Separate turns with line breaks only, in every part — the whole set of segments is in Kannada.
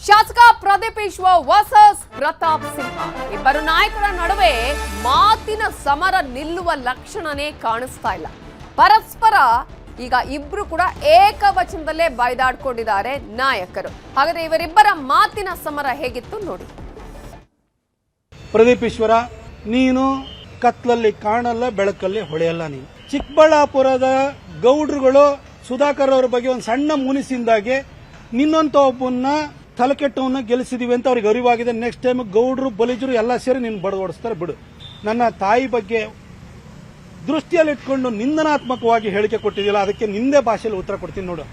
ಶಾಸಕ ಪ್ರದೀಪ್ ಈಶ್ವರ್ ವರ್ಸಸ್ ಪ್ರತಾಪ್ ಸಿಂಹ ಇಬ್ಬರು ನಾಯಕರ ನಡುವೆ ಮಾತಿನ ಸಮರ ನಿಲ್ಲುವ ಲಕ್ಷಣನೇ ಕಾಣಿಸ್ತಾ ಇಲ್ಲ. ಪರಸ್ಪರ ಈಗ ಇಬ್ರು ಕೂಡ ಏಕವಚನದಲ್ಲೇ ಬೈದಾಡ್ಕೊಂಡಿದ್ದಾರೆ ನಾಯಕರು. ಹಾಗಾದ್ರೆ ಇವರಿಬ್ಬರ ಮಾತಿನ ಸಮರ ಹೇಗಿತ್ತು ನೋಡಿ.
ಪ್ರದೀಪ್ ಈಶ್ವರ, ನೀನು ಕತ್ಲಲ್ಲಿ ಕಾಣಲ್ಲ, ಬೆಳಕಲ್ಲಿ ಹೊಳೆಯಲ್ಲ. ನೀನು ಚಿಕ್ಕಬಳ್ಳಾಪುರದ ಗೌಡ್ರುಗಳು ಸುಧಾಕರ್ ಅವರ ಬಗ್ಗೆ ಒಂದು ಸಣ್ಣ ಮುನಿಸಿಂದಾಗೆ ನಿನ್ನಂತ ಒಬ್ಬನ್ನ ತಲೆಕೆಟ್ಟವನ್ನ ಗೆಲ್ಲಿಸಿದೀವಿ ಅಂತ ಅವ್ರಿಗೆ ಅರಿವಾಗಿದೆ. ನೆಕ್ಸ್ಟ್ ಟೈಮ್ ಗೌಡ್ರು ಬಲಿಜರು ಎಲ್ಲ ಸೇರಿ ನಿನ್ನ ಬಡವಡಿಸ್ತಾರೆ. ಬಿಡು. ನನ್ನ ತಾಯಿ ಬಗ್ಗೆ ದೃಷ್ಟಿಯಲ್ಲಿಟ್ಕೊಂಡು ನಿಂದನಾತ್ಮಕವಾಗಿ ಹೇಳಿಕೆ ಕೊಟ್ಟಿದ್ದಿಲ್ಲ, ಅದಕ್ಕೆ ನಿಂದೇ ಭಾಷೆಯಲ್ಲಿ ಉತ್ತರ ಕೊಡ್ತೀನಿ ನೋಡು.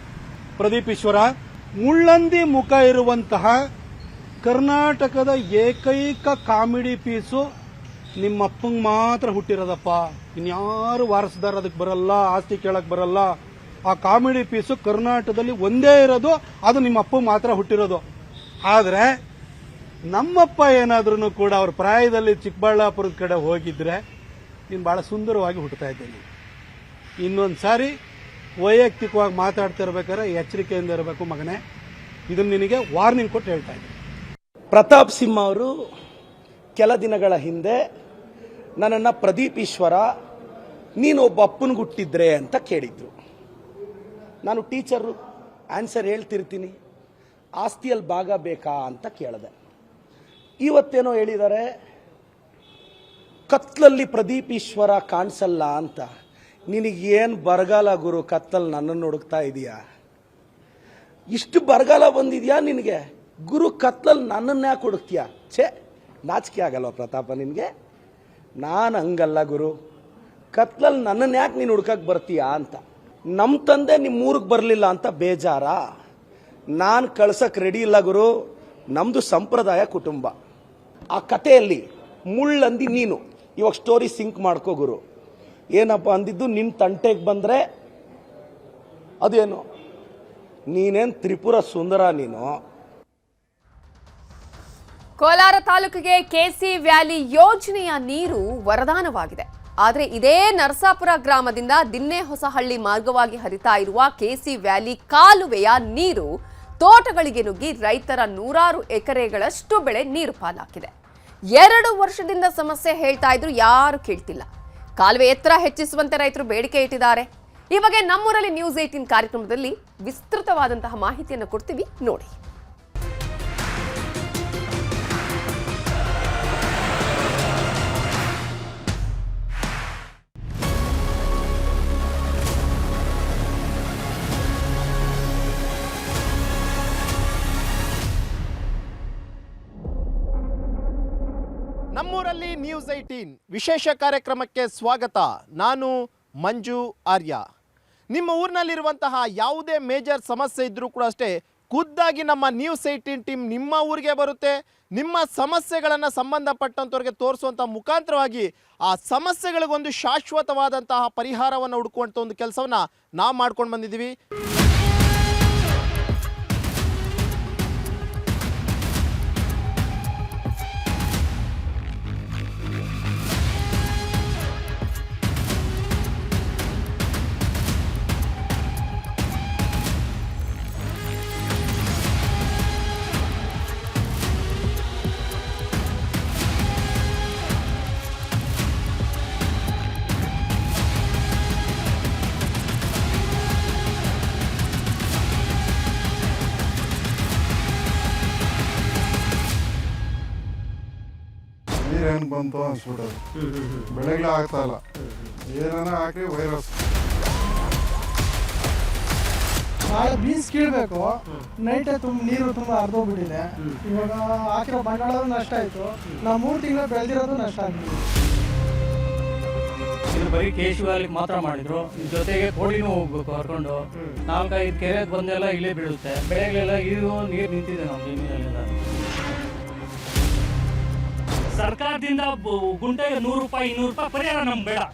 ಪ್ರದೀಪ್ ಈಶ್ವರ, ಮುಳ್ಳಂದಿ ಮುಖ ಇರುವಂತಹ ಕರ್ನಾಟಕದ ಏಕೈಕ ಕಾಮಿಡಿ ಪೀಸು ನಿಮ್ಮಪ್ಪಂಗೆ ಮಾತ್ರ ಹುಟ್ಟಿರೋದಪ್ಪ. ಇನ್ಯಾರು ವಾರಸದಾರ ಅದಕ್ಕೆ ಬರಲ್ಲ, ಆಸ್ತಿ ಕೇಳಕ್ ಬರಲ್ಲ. ಆ ಕಾಮಿಡಿ ಪೀಸು ಕರ್ನಾಟಕದಲ್ಲಿ ಒಂದೇ ಇರೋದು, ಅದು ನಿಮ್ಮಪ್ಪ ಮಾತ್ರ ಹುಟ್ಟಿರೋದು. ಆದ್ರೆ ನಮ್ಮಪ್ಪ ಏನಾದ್ರೂ ಕೂಡ ಅವ್ರ ಪ್ರಾಯದಲ್ಲಿ ಚಿಕ್ಕಬಳ್ಳಾಪುರದ ಕಡೆ ಹೋಗಿದ್ರೆ ನೀನು ಬಹಳ ಸುಂದರವಾಗಿ ಹುಟ್ಟುತ್ತಾ ಇದ್ದೀನಿ. ಇನ್ನೊಂದು ಸಾರಿ ವೈಯಕ್ತಿಕವಾಗಿ ಮಾತಾಡ್ತಾ ಇರ್ಬೇಕಾದ್ರೆ ಎಚ್ಚರಿಕೆಯಿಂದ ಇರಬೇಕು ಮಗನೇ. ಇದನ್ನು ನಿನಗೆ ವಾರ್ನಿಂಗ್ ಕೊಟ್ಟು ಹೇಳ್ತಾ ಇದ್ದೀನಿ.
ಪ್ರತಾಪ್ ಸಿಂಹ ಅವರು ಕೆಲ ದಿನಗಳ ಹಿಂದೆ ನನ್ನನ್ನು ಪ್ರದೀಪ್ ಈಶ್ವರ ನೀನು ಒಬ್ಬ ಅಪ್ಪನಿಗೆ ಹುಟ್ಟಿದ್ರೆ ಅಂತ ಕೇಳಿದ್ರು. ನಾನು ಟೀಚರು, ಆನ್ಸರ್ ಹೇಳ್ತಿರ್ತೀನಿ. ಆಸ್ತಿಯಲ್ಲಿ ಭಾಗ ಬೇಕಾ ಅಂತ ಕೇಳಿದೆ. ಇವತ್ತೇನೋ ಹೇಳಿದ್ದಾರೆ ಕತ್ಲಲ್ಲಿ ಪ್ರದೀಪ್ ಈಶ್ವರ ಕಾಣಿಸಲ್ಲ ಅಂತ. ನಿನಗೇನು ಬರಗಾಲ ಗುರು, ಕತ್ತಲ್ಲಿ ನನ್ನನ್ನು ಹುಡುಕ್ತಾ ಇದೀಯಾ? ಇಷ್ಟು ಬರಗಾಲ ಬಂದಿದ್ಯಾ ನಿನಗೆ? ಗುರು, ಕತ್ಲಲ್ಲಿ ನನ್ನನ್ನು ಯಾಕೆ ಹುಡುಕ್ತೀಯಾ? ಛೇ, ನಾಚಿಕೆ ಆಗಲ್ವ ಪ್ರತಾಪ ನಿನಗೆ? ನಾನು ಹಂಗಲ್ಲ ಗುರು, ಕತ್ಲಲ್ಲಿ ನನ್ನನ್ನು ಯಾಕೆ ನೀನು ಹುಡ್ಕಕ್ಕೆ ಬರ್ತೀಯಾ ಅಂತ. ನಮ್ಮ ತಂದೆ ನಿಮ್ಮ ಊರಿಗೆ ಬರಲಿಲ್ಲ ಅಂತ ಬೇಜಾರ? ನಾನು ಕಳ್ಸಕ್ಕೆ ರೆಡಿ ಇಲ್ಲ ಗುರು. ನಮ್ಮದು ಸಂಪ್ರದಾಯ ಕುಟುಂಬ. ಆ ಕಥೆಯಲ್ಲಿ ಮುಳ್ಳಂದಿ ನೀನು. ಇವಾಗ ಸ್ಟೋರಿ ಸಿಂಕ್ ಮಾಡ್ಕೋ ಗುರು. ಏನಪ್ಪ ಅಂದಿದ್ದು, ನಿನ್ನ ತಂಟೆಗೆ ಬಂದರೆ ಅದೇನು, ನೀನೇನು ತ್ರಿಪುರ ಸುಂದರ ನೀನು?
ಕೋಲಾರ ತಾಲೂಕಿಗೆ ಕೆಸಿ ವ್ಯಾಲಿ ಯೋಜನೆಯ ನೀರು ವರದಾನವಾಗಿದೆ. ಆದರೆ ಇದೇ ನರಸಾಪುರ ಗ್ರಾಮದಿಂದ ದಿನ್ನೆಹೊಸಹಳ್ಳಿ ಮಾರ್ಗವಾಗಿ ಹರಿತಾ ಇರುವ ಕೆಸಿ ವ್ಯಾಲಿ ಕಾಲುವೆಯ ನೀರು ತೋಟಗಳಿಗೆ ನುಗ್ಗಿ ರೈತರ ನೂರಾರು ಎಕರೆಗಳಷ್ಟು ಬೆಳೆ ನೀರು ಪಾಲಾಗಿದೆ. 2 ವರ್ಷದಿಂದ ಸಮಸ್ಯೆ ಹೇಳ್ತಾ ಇದ್ರು, ಯಾರು ಕೇಳ್ತಿಲ್ಲ. ಕಾಲುವೆ ಎತ್ತರ ಹೆಚ್ಚಿಸುವಂತೆ ರೈತರು ಬೇಡಿಕೆ ಇಟ್ಟಿದ್ದಾರೆ. ಈ ಬಗ್ಗೆ ನಮ್ಮೂರಲ್ಲಿ ನ್ಯೂಸ್ 18 ಕಾರ್ಯಕ್ರಮದಲ್ಲಿ ವಿಸ್ತೃತವಾದಂತಹ ಮಾಹಿತಿಯನ್ನು ಕೊಡ್ತೀವಿ ನೋಡಿ.
ನಮ್ಮೂರಲ್ಲಿ ನ್ಯೂಸ್ 18 ವಿಶೇಷ ಕಾರ್ಯಕ್ರಮಕ್ಕೆ ಸ್ವಾಗತ. ನಾನು ಮಂಜು ಆರ್ಯ. ನಿಮ್ಮ ಊರಿನಲ್ಲಿರುವಂತಹ ಯಾವುದೇ ಮೇಜರ್ ಸಮಸ್ಯೆ ಇದ್ದರೂ ಕೂಡ ಅಷ್ಟೇ, ಖುದ್ದಾಗಿ ನಮ್ಮ ನ್ಯೂಸ್ 18 ಟೀಮ್ ನಿಮ್ಮ ಊರಿಗೆ ಬರುತ್ತೆ. ನಿಮ್ಮ ಸಮಸ್ಯೆಗಳನ್ನು ಸಂಬಂಧಪಟ್ಟಂಥವ್ರಿಗೆ ತೋರಿಸುವಂಥ ಮುಖಾಂತರವಾಗಿ ಆ ಸಮಸ್ಯೆಗಳಿಗೊಂದು ಶಾಶ್ವತವಾದಂತಹ ಪರಿಹಾರವನ್ನು ಹುಡುಕುವಂಥ ಒಂದು ಕೆಲಸವನ್ನು ನಾವು ಮಾಡ್ಕೊಂಡು ಬಂದಿದ್ದೀವಿ.
ನೀರೇನು ಬಂತು ಅನ್ಸ್ಬಿಟ್ಟದು, ಬೆಳೆಗಳೇ ಆಗ್ತಾ ಇಲ್ಲ. ಏನಾನ ಹಾಕಿ ವೈರಸ್.
ನಾಳೆ ಬೀನ್ಸ್ ಕೀಳ್ಬೇಕು, ನೈಟೇ ನೀರು ತುಂಬ ಹರಿದೋಗ್ಬಿಟ್ಟಿದೆ. ಇವಾಗ ಹಾಕಿರೋ ಬಂಡವಾಳ ನಷ್ಟ ಆಯಿತು. ನಾವು 3 ತಿಂಗಳು ಬೆಳೆದಿರೋದು ನಷ್ಟ ಆಗಿದೆ.
ಇದು ಬರೀ ಕೇಶವಾಲಿಗೆ ಮಾತ್ರ ಮಾಡಿದ್ರು, ಜೊತೆಗೆ ಕೋಡಿನೂ ಹೋಗ್ಬೇಕು ಹರ್ಕೊಂಡು. 4-5 ಕೆರೆ ಬಂದೆಲ್ಲ ಇಲ್ಲೇ ಬೀಳುತ್ತೆ. ಬೆಳೆಗಳೆಲ್ಲ ಇದು ನೀರು ನಿಂತಿದೆ ನಮ್ಮ ಜಮೀನಲ್ಲೆಲ್ಲ.
ಸರ್ಕಾರದಿಂದ ಗುಂಟೆಗೆ 100 ರೂಪಾಯಿ 200 ರೂಪಾಯಿ ಪರಿಹಾರ ನಮ್ಗೆ ಬೇಡ.